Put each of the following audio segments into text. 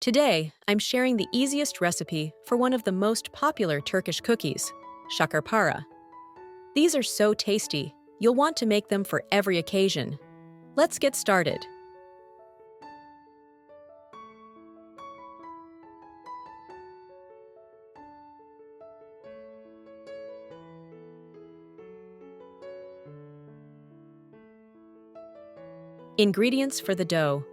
Today, I'm sharing the easiest recipe for one of the most popular Turkish cookies, şekerpare. These are so tasty, you'll want to make them for every occasion. Let's get started. Ingredients for the dough: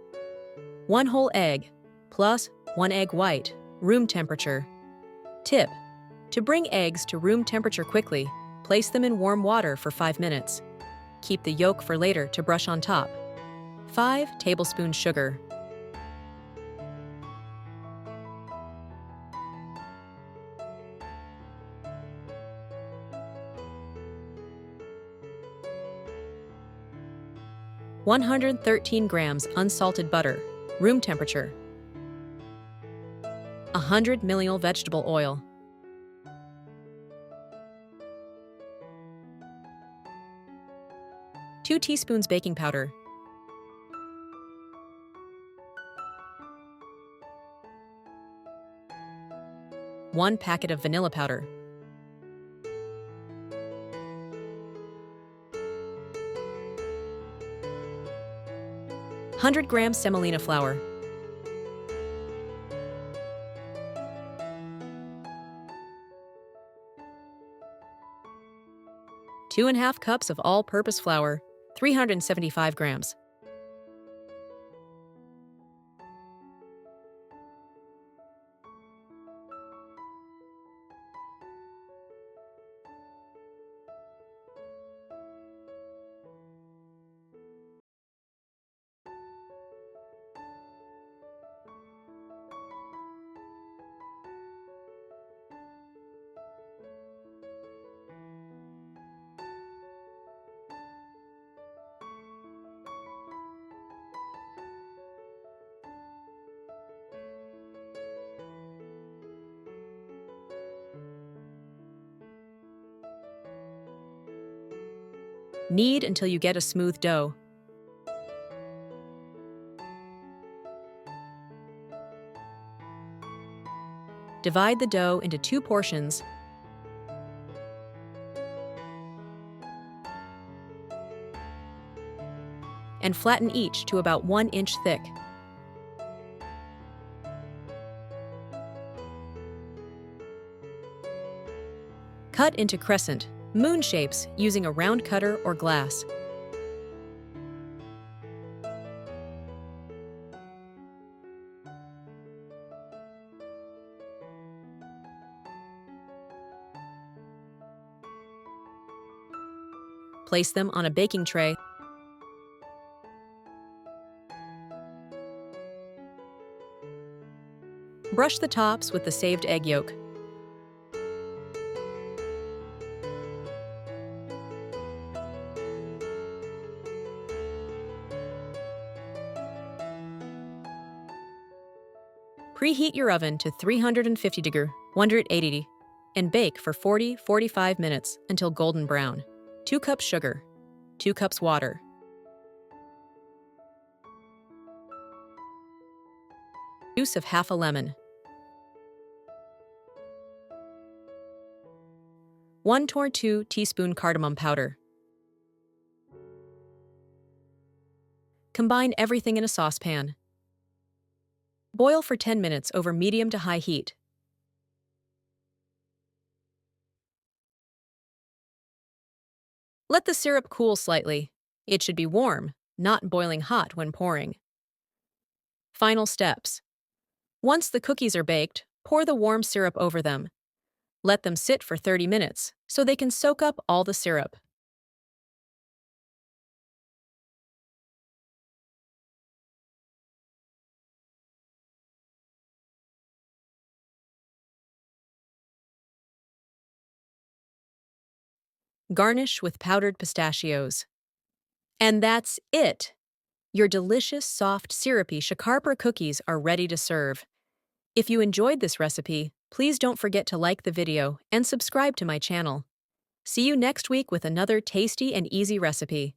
1 whole egg, plus 1 egg white, room temperature. Tip: to bring eggs to room temperature quickly, place them in warm water for 5 minutes. Keep the yolk for later to brush on top. 5 tablespoons sugar. (113 grams unsalted butter, room temperature). 100 ml vegetable oil. 2 teaspoons baking powder. 1 packet of vanilla powder. 100 grams semolina flour. 2½ cups of all-purpose flour, 375 grams. Knead until you get a smooth dough. Divide the dough into 2 portions. And flatten each to about 1 inch thick. Cut into crescent, moon shapes using a round cutter or glass. Place them on a baking tray. Brush the tops with the saved egg yolk. Preheat your oven to 350 degrees, 180, and bake for 40–45 minutes until golden brown. 2 cups sugar, 2 cups water. Juice of half a lemon. 1 or 2 teaspoon cardamom powder. Combine everything in a saucepan. Boil for 10 minutes over medium to high heat. Let the syrup cool slightly. It should be warm, not boiling hot when pouring. Final steps. Once the cookies are baked, pour the warm syrup over them. Let them sit for 30 minutes so they can soak up all the syrup. Garnish with powdered pistachios. And that's it! Your delicious, soft, syrupy Şekerpare cookies are ready to serve. If you enjoyed this recipe, please don't forget to like the video and subscribe to my channel. See you next week with another tasty and easy recipe.